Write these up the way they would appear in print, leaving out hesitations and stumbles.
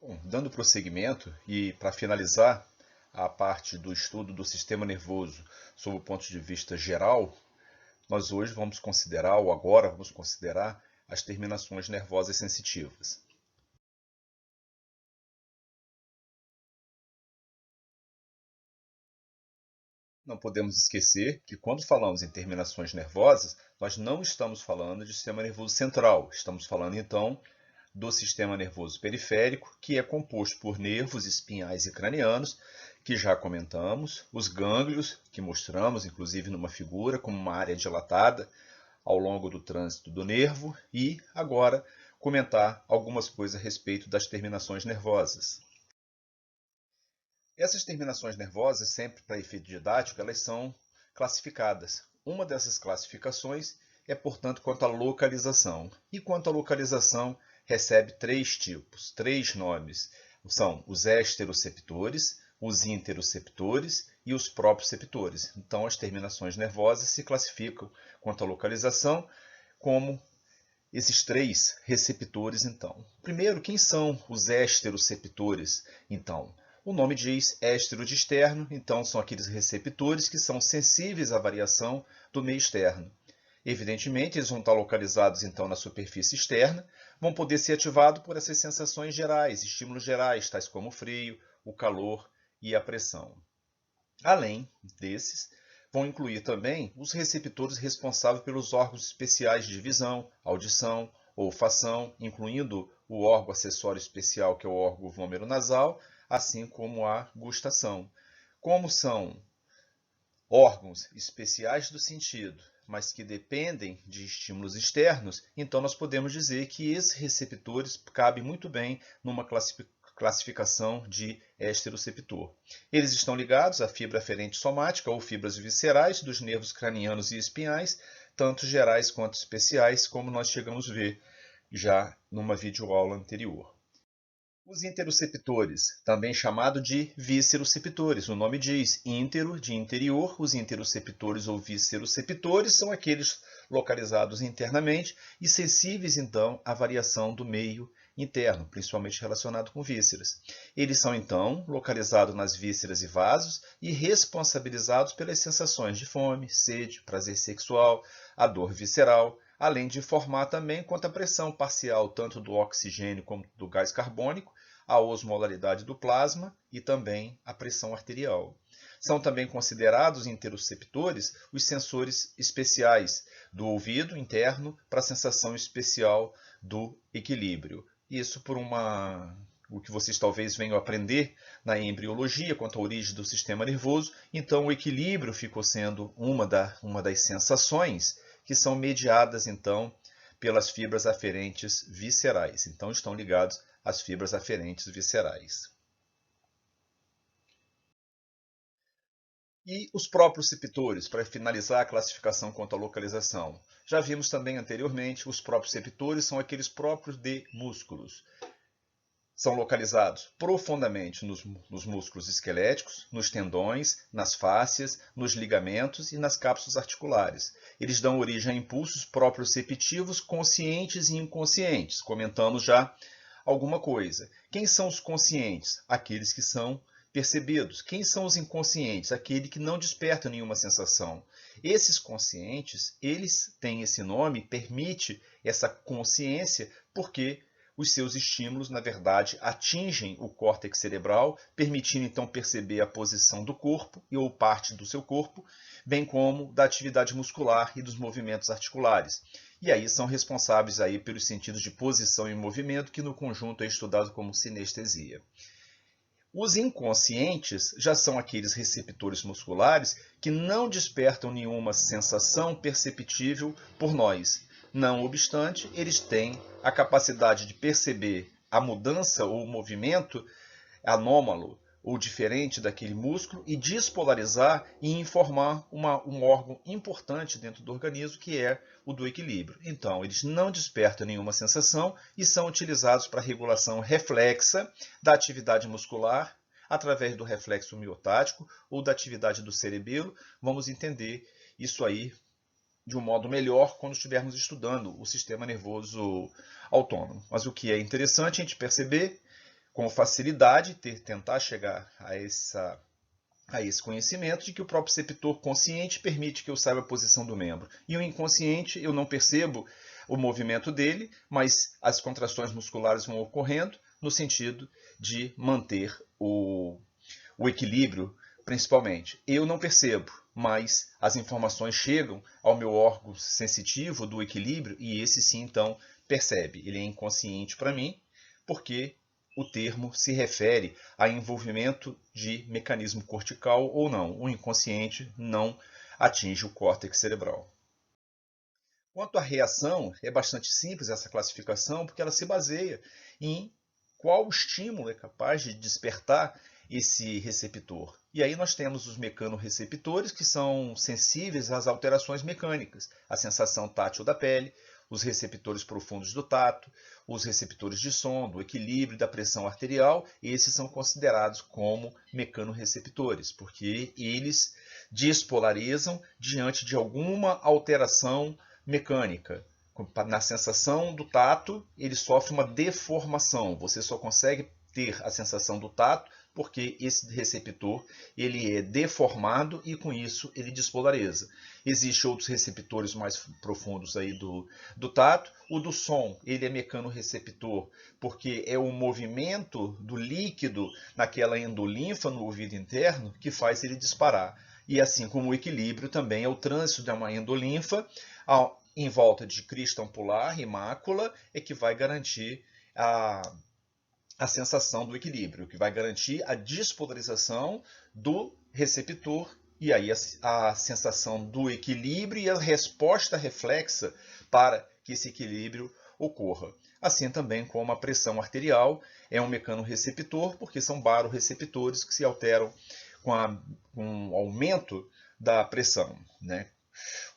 Bom, dando prosseguimento e para finalizar a parte do estudo do sistema nervoso sob o ponto de vista geral, nós hoje vamos considerar, ou agora vamos considerar, as terminações nervosas sensitivas. Não podemos esquecer que quando falamos em terminações nervosas, nós não estamos falando de sistema nervoso central, estamos falando então do sistema nervoso periférico, que é composto por nervos espinhais e cranianos, que já comentamos, os gânglios, que mostramos inclusive numa figura como uma área dilatada ao longo do trânsito do nervo, e agora comentar algumas coisas a respeito das terminações nervosas. Essas terminações nervosas, sempre para efeito didático, elas são classificadas. Uma dessas classificações é, portanto, quanto à localização. E quanto à localização, recebe três tipos, três nomes. São os esteroceptores, os interoceptores e os proprioceptores. Então, as terminações nervosas se classificam quanto à localização como esses três receptores, então. Primeiro, quem são os esteroceptores? Então, o nome diz estero de externo, então são aqueles receptores que são sensíveis à variação do meio externo. Evidentemente, eles vão estar localizados então na superfície externa, vão poder ser ativados por essas sensações gerais, estímulos gerais, tais como o frio, o calor e a pressão. Além desses, vão incluir também os receptores responsáveis pelos órgãos especiais de visão, audição, olfação, incluindo o órgão acessório especial, que é o órgão vômero-nasal, assim como a gustação. Como são órgãos especiais do sentido, mas que dependem de estímulos externos, então nós podemos dizer que esses receptores cabem muito bem numa classificação de esteroceptor. Eles estão ligados à fibra aferente somática ou fibras viscerais dos nervos cranianos e espinhais, tanto gerais quanto especiais, como nós chegamos a ver já numa videoaula anterior. Os interoceptores, também chamado de visceroceptores, o nome diz intero, de interior. Os interoceptores ou visceroceptores são aqueles localizados internamente e sensíveis então à variação do meio interno, principalmente relacionado com vísceras. Eles são então localizados nas vísceras e vasos e responsabilizados pelas sensações de fome, sede, prazer sexual, a dor visceral, além de informar também quanto à pressão parcial tanto do oxigênio como do gás carbônico, a osmolaridade do plasma e também a pressão arterial. São também considerados interoceptores os sensores especiais do ouvido interno para a sensação especial do equilíbrio. Isso por o que vocês talvez venham aprender na embriologia quanto à origem do sistema nervoso. Então, o equilíbrio ficou sendo uma das sensações que são mediadas, então, pelas fibras aferentes viscerais. Então, estão ligados às fibras aferentes viscerais. E os proprioceptores, para finalizar a classificação quanto à localização. Já vimos também anteriormente, os proprioceptores são aqueles próprios de músculos. São localizados profundamente nos músculos esqueléticos, nos tendões, nas fáscias, nos ligamentos e nas cápsulas articulares. Eles dão origem a impulsos proprioceptivos conscientes e inconscientes. Comentamos já alguma coisa. Quem são os conscientes? Aqueles que são percebidos. Quem são os inconscientes? Aqueles que não despertam nenhuma sensação. Esses conscientes, eles têm esse nome, permite essa consciência, porque os seus estímulos, na verdade, atingem o córtex cerebral, permitindo então perceber a posição do corpo ou parte do seu corpo, bem como da atividade muscular e dos movimentos articulares. E aí são responsáveis aí pelos sentidos de posição e movimento, que no conjunto é estudado como sinestesia. Os inconscientes já são aqueles receptores musculares que não despertam nenhuma sensação perceptível por nós. Não obstante, eles têm a capacidade de perceber a mudança ou o movimento anômalo ou diferente daquele músculo e despolarizar e informar um órgão importante dentro do organismo, que é o do equilíbrio. Então, eles não despertam nenhuma sensação e são utilizados para a regulação reflexa da atividade muscular através do reflexo miotático ou da atividade do cerebelo. Vamos entender isso aí de um modo melhor quando estivermos estudando o sistema nervoso autônomo. Mas o que é interessante a gente perceber, com facilidade, tentar chegar a esse conhecimento de que o próprio receptor consciente permite que eu saiba a posição do membro. E o inconsciente, eu não percebo o movimento dele, mas as contrações musculares vão ocorrendo no sentido de manter o equilíbrio, principalmente. Eu não percebo, mas as informações chegam ao meu órgão sensitivo do equilíbrio e esse sim, então, percebe. Ele é inconsciente para mim, porque o termo se refere a envolvimento de mecanismo cortical ou não. O inconsciente não atinge o córtex cerebral. Quanto à reação, é bastante simples essa classificação, porque ela se baseia em qual estímulo é capaz de despertar esse receptor. E aí nós temos os mecanorreceptores, que são sensíveis às alterações mecânicas, a sensação tátil da pele, os receptores profundos do tato, os receptores de som, do equilíbrio e da pressão arterial, esses são considerados como mecanorreceptores, porque eles despolarizam diante de alguma alteração mecânica. Na sensação do tato, ele sofre uma deformação. Você só consegue ter a sensação do tato porque esse receptor ele é deformado e com isso ele despolariza. Existem outros receptores mais profundos aí do tato. O do som, ele é mecanorreceptor porque é o movimento do líquido naquela endolinfa no ouvido interno que faz ele disparar. E assim como o equilíbrio também é o trânsito de uma endolinfa em volta de crista ampular e mácula é que vai garantir a sensação do equilíbrio, que vai garantir a despolarização do receptor e aí a sensação do equilíbrio e a resposta reflexa para que esse equilíbrio ocorra. Assim também como a pressão arterial é um mecanorreceptor, porque são barorreceptores que se alteram com o aumento da pressão, né?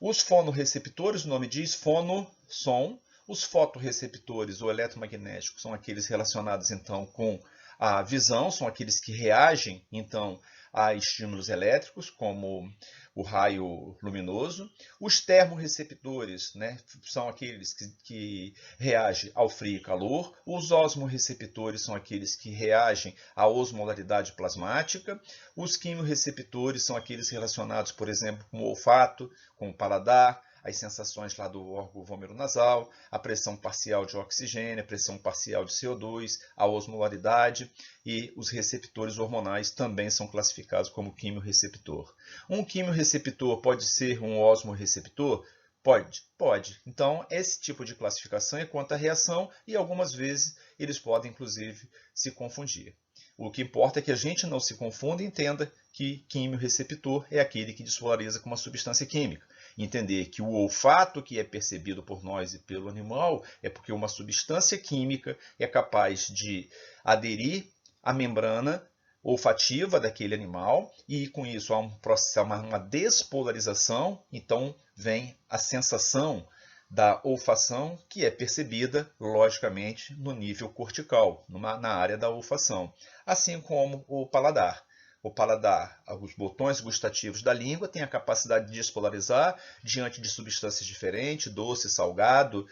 Os fonorreceptores, o nome diz fono, som. Os fotorreceptores ou eletromagnéticos são aqueles relacionados então com a visão, são aqueles que reagem então a estímulos elétricos, como o raio luminoso. Os termorreceptores, né, são aqueles que reagem ao frio e calor. Os osmorreceptores são aqueles que reagem à osmolaridade plasmática. Os quimiorreceptores são aqueles relacionados, por exemplo, com o olfato, com o paladar, as sensações lá do órgão vômero-nasal, a pressão parcial de oxigênio, a pressão parcial de CO2, a osmolaridade e os receptores hormonais também são classificados como quimiorreceptor. Um quimiorreceptor pode ser um osmorreceptor? Pode. Então, esse tipo de classificação é quanto à reação e algumas vezes eles podem, inclusive, se confundir. O que importa é que a gente não se confunda e entenda que quimiorreceptor é aquele que despolariza com uma substância química. Entender que o olfato que é percebido por nós e pelo animal é porque uma substância química é capaz de aderir à membrana olfativa daquele animal e com isso há um processo, uma despolarização, então vem a sensação da olfação que é percebida, logicamente, no nível cortical, na área da olfação, assim como o paladar. O paladar, os botões gustativos da língua têm a capacidade de despolarizar diante de substâncias diferentes, doce, salgado,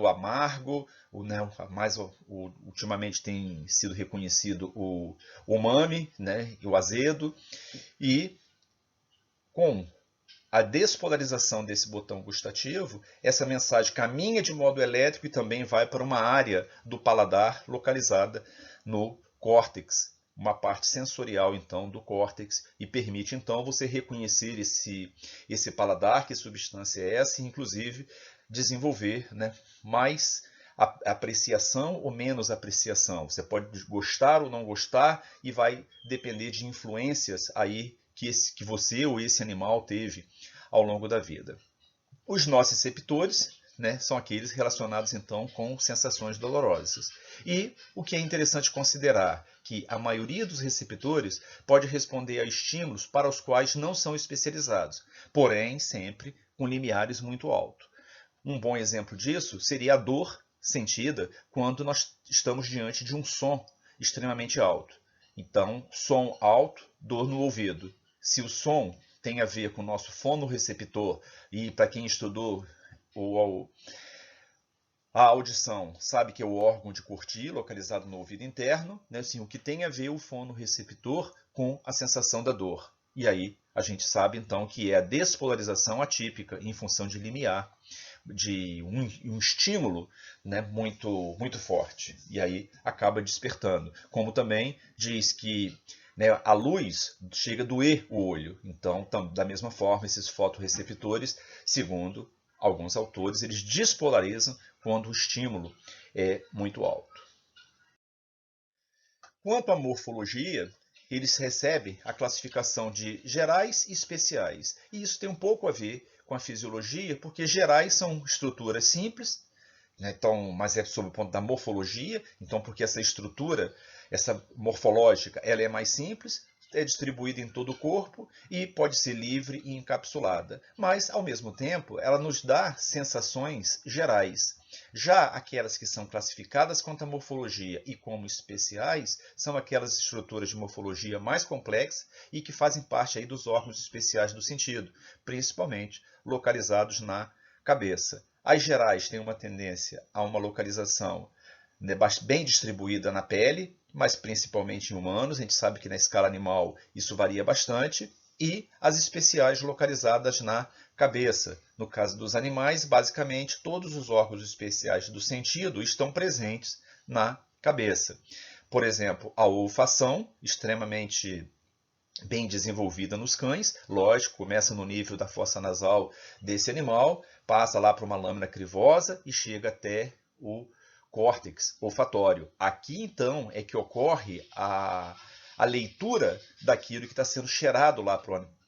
amargo, ultimamente tem sido reconhecido o umami, né, e o azedo, e com a despolarização desse botão gustativo, essa mensagem caminha de modo elétrico e também vai para uma área do paladar localizada no córtex, uma parte sensorial então do córtex e permite então você reconhecer esse paladar, que substância é essa, e inclusive desenvolver, né, mais apreciação ou menos apreciação. Você pode gostar ou não gostar e vai depender de influências aí que você ou esse animal teve ao longo da vida. Os nociceptores, né, são aqueles relacionados então com sensações dolorosas. E o que é interessante considerar que a maioria dos receptores pode responder a estímulos para os quais não são especializados, porém sempre com limiares muito altos. Um bom exemplo disso seria a dor sentida quando nós estamos diante de um som extremamente alto. Então, som alto, dor no ouvido. Se o som tem a ver com o nosso fonorreceptor, e para quem estudou A audição sabe que é o órgão de Corti, localizado no ouvido interno, né? Assim, o que tem a ver o fonorreceptor com a sensação da dor. E aí a gente sabe então que é a despolarização atípica em função de limiar, de um estímulo, né, muito forte. E aí acaba despertando. Como também diz que, né, a luz chega a doer o olho. Então, da mesma forma, esses fotorreceptores, segundo alguns autores, eles despolarizam quando o estímulo é muito alto. Quanto à morfologia, eles recebem a classificação de gerais e especiais. E isso tem um pouco a ver com a fisiologia, porque gerais são estruturas simples, né? Então, mas é sob o ponto da morfologia, então porque essa estrutura, essa morfológica, ela é mais simples, é distribuída em todo o corpo e pode ser livre e encapsulada. Mas, ao mesmo tempo, ela nos dá sensações gerais. Já aquelas que são classificadas quanto à morfologia e como especiais, são aquelas estruturas de morfologia mais complexa e que fazem parte aí dos órgãos especiais do sentido, principalmente localizados na cabeça. As gerais têm uma tendência a uma localização, né, bem distribuída na pele, mas principalmente em humanos. A gente sabe que na escala animal isso varia bastante. E as especiais localizadas na cabeça. No caso dos animais, basicamente todos os órgãos especiais do sentido estão presentes na cabeça. Por exemplo, a olfação, extremamente bem desenvolvida nos cães, lógico, começa no nível da fossa nasal desse animal, passa lá para uma lâmina crivosa e chega até o córtex olfatório. Aqui, então, é que ocorre a leitura daquilo que está sendo cheirado lá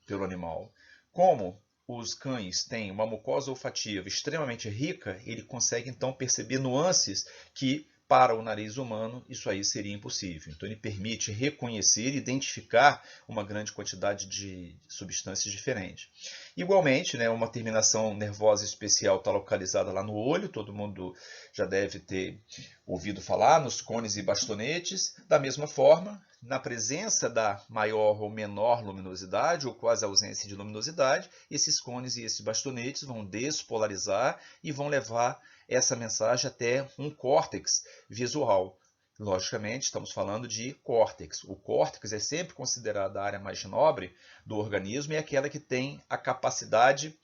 pelo animal. Como os cães têm uma mucosa olfativa extremamente rica, ele consegue, então, perceber nuances que para o nariz humano, isso aí seria impossível. Então, ele permite reconhecer e identificar uma grande quantidade de substâncias diferentes. Igualmente, né, uma terminação nervosa especial está localizada lá no olho, todo mundo já deve ter ouvido falar, nos cones e bastonetes. Da mesma forma, na presença da maior ou menor luminosidade, ou quase ausência de luminosidade, esses cones e esses bastonetes vão despolarizar e vão levar essa mensagem até um córtex visual. Logicamente, estamos falando de córtex. O córtex é sempre considerado a área mais nobre do organismo e é aquela que tem a capacidade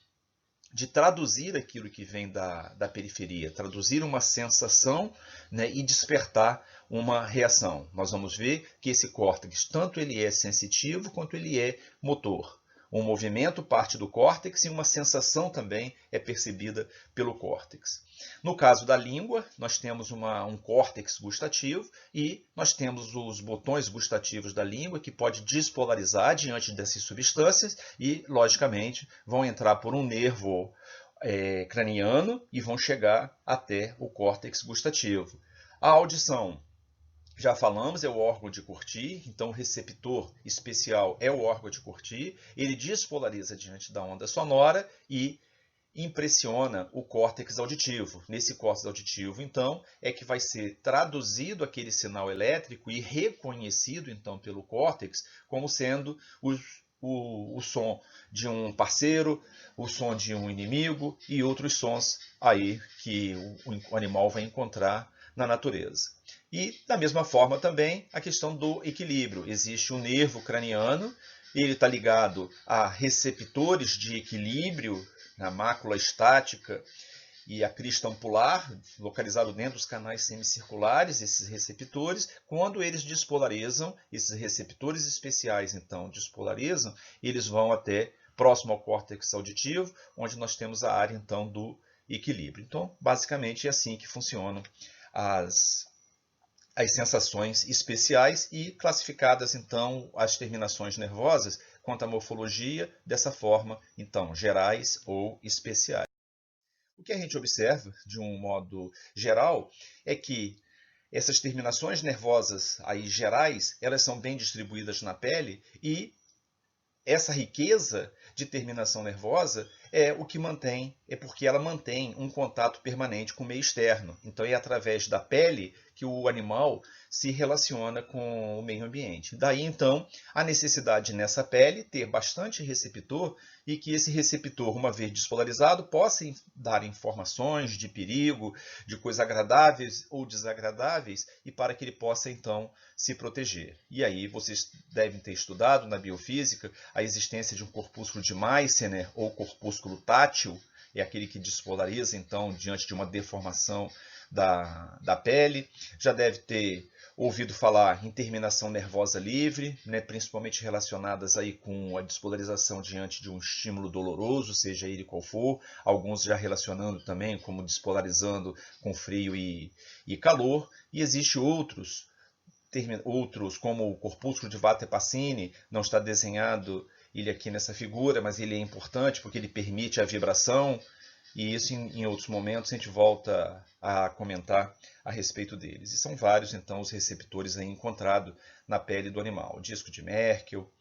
de traduzir aquilo que vem da periferia, traduzir uma sensação, né, e despertar uma reação. Nós vamos ver que esse córtex, tanto ele é sensitivo quanto ele é motor. Um movimento parte do córtex e uma sensação também é percebida pelo córtex. No caso da língua, nós temos um córtex gustativo e nós temos os botões gustativos da língua que pode despolarizar diante dessas substâncias e, logicamente, vão entrar por um nervo craniano e vão chegar até o córtex gustativo. A audição, já falamos, é o órgão de Corti, então o receptor especial é o órgão de Corti, ele despolariza diante da onda sonora e impressiona o córtex auditivo. Nesse córtex auditivo, então, é que vai ser traduzido aquele sinal elétrico e reconhecido, então, pelo córtex como sendo o som de um parceiro, o som de um inimigo e outros sons aí que o animal vai encontrar na natureza. E, da mesma forma, também a questão do equilíbrio. Existe um nervo craniano, ele está ligado a receptores de equilíbrio na mácula estática e a crista ampular, localizado dentro dos canais semicirculares, esses receptores. Quando eles despolarizam, esses receptores especiais, então, despolarizam, eles vão até próximo ao córtex auditivo, onde nós temos a área, então, do equilíbrio. Então, basicamente, é assim que funcionam as sensações especiais e classificadas, então, as terminações nervosas quanto à morfologia, dessa forma, então, gerais ou especiais. O que a gente observa, de um modo geral, é que essas terminações nervosas aí gerais, elas são bem distribuídas na pele e essa riqueza de terminação nervosa é o que mantém, é porque ela mantém um contato permanente com o meio externo. Então é através da pele que o animal se relaciona com o meio ambiente. Daí, então, a necessidade nessa pele ter bastante receptor e que esse receptor, uma vez despolarizado, possa dar informações de perigo, de coisas agradáveis ou desagradáveis, e para que ele possa, então, se proteger. E aí vocês devem ter estudado na biofísica a existência de um corpúsculo de Meissner ou corpúsculo tátil, é aquele que despolariza, então, diante de uma deformação da pele. Já deve ter ouvido falar em terminação nervosa livre, né, principalmente relacionadas aí com a despolarização diante de um estímulo doloroso, seja ele qual for. Alguns já relacionando também como despolarizando com frio e calor. E existe outros, como o corpúsculo de Vata-Passini, não está desenhado ele aqui nessa figura, mas ele é importante porque ele permite a vibração, e isso em outros momentos a gente volta a comentar a respeito deles. E são vários, então, os receptores aí encontrados na pele do animal. Disco de Merkel,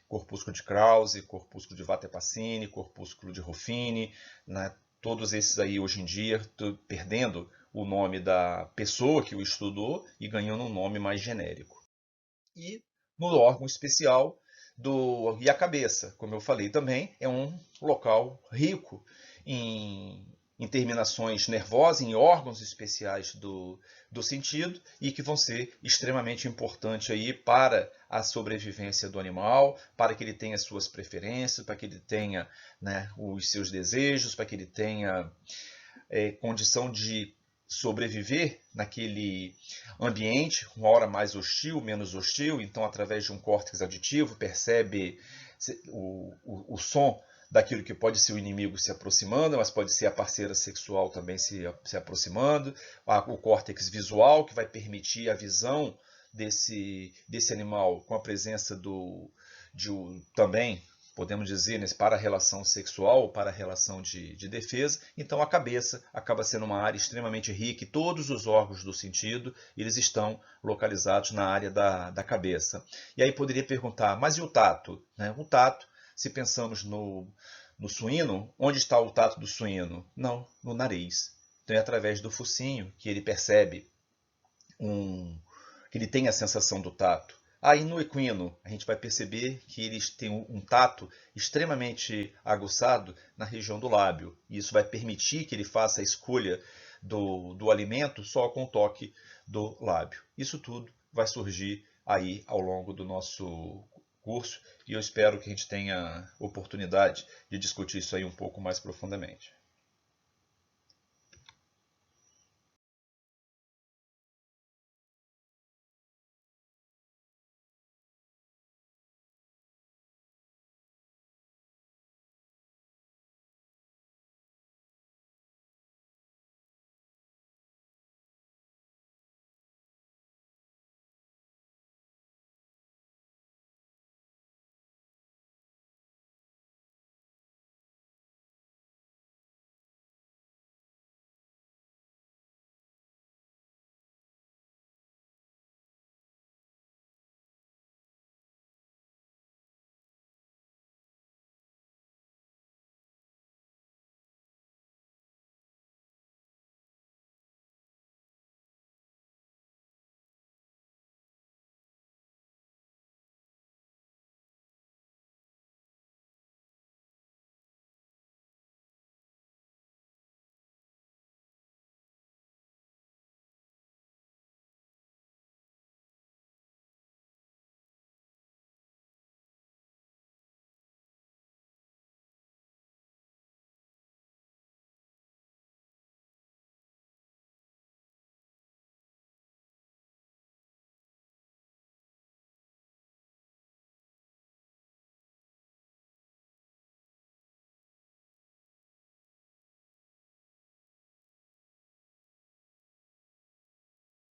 corpúsculo de Krause, corpúsculo de Vata-Passini, corpúsculo de Ruffini, né? Todos esses aí hoje em dia perdendo o nome da pessoa que o estudou e ganhando um nome mais genérico. E no órgão especial e a cabeça, como eu falei também, é um local rico em terminações nervosas, em órgãos especiais do sentido, e que vão ser extremamente importantes aí para a sobrevivência do animal, para que ele tenha suas preferências, para que ele tenha, né, os seus desejos, para que ele tenha condição de sobreviver naquele ambiente, uma hora mais hostil, menos hostil. Então, através de um córtex auditivo, percebe o som daquilo que pode ser o inimigo se aproximando, mas pode ser a parceira sexual também se aproximando. O córtex visual, que vai permitir a visão desse animal com a presença também, podemos dizer, para a relação sexual, para a relação de defesa. Então a cabeça acaba sendo uma área extremamente rica e todos os órgãos do sentido eles estão localizados na área da cabeça. E aí poderia perguntar, mas e o tato? O tato, se pensamos no suíno, onde está o tato do suíno? Não, no nariz. Então é através do focinho que ele percebe, que ele tem a sensação do tato. Aí no equino, a gente vai perceber que eles têm um tato extremamente aguçado na região do lábio. E isso vai permitir que ele faça a escolha do alimento só com o toque do lábio. Isso tudo vai surgir aí ao longo do nosso curso e eu espero que a gente tenha oportunidade de discutir isso aí um pouco mais profundamente.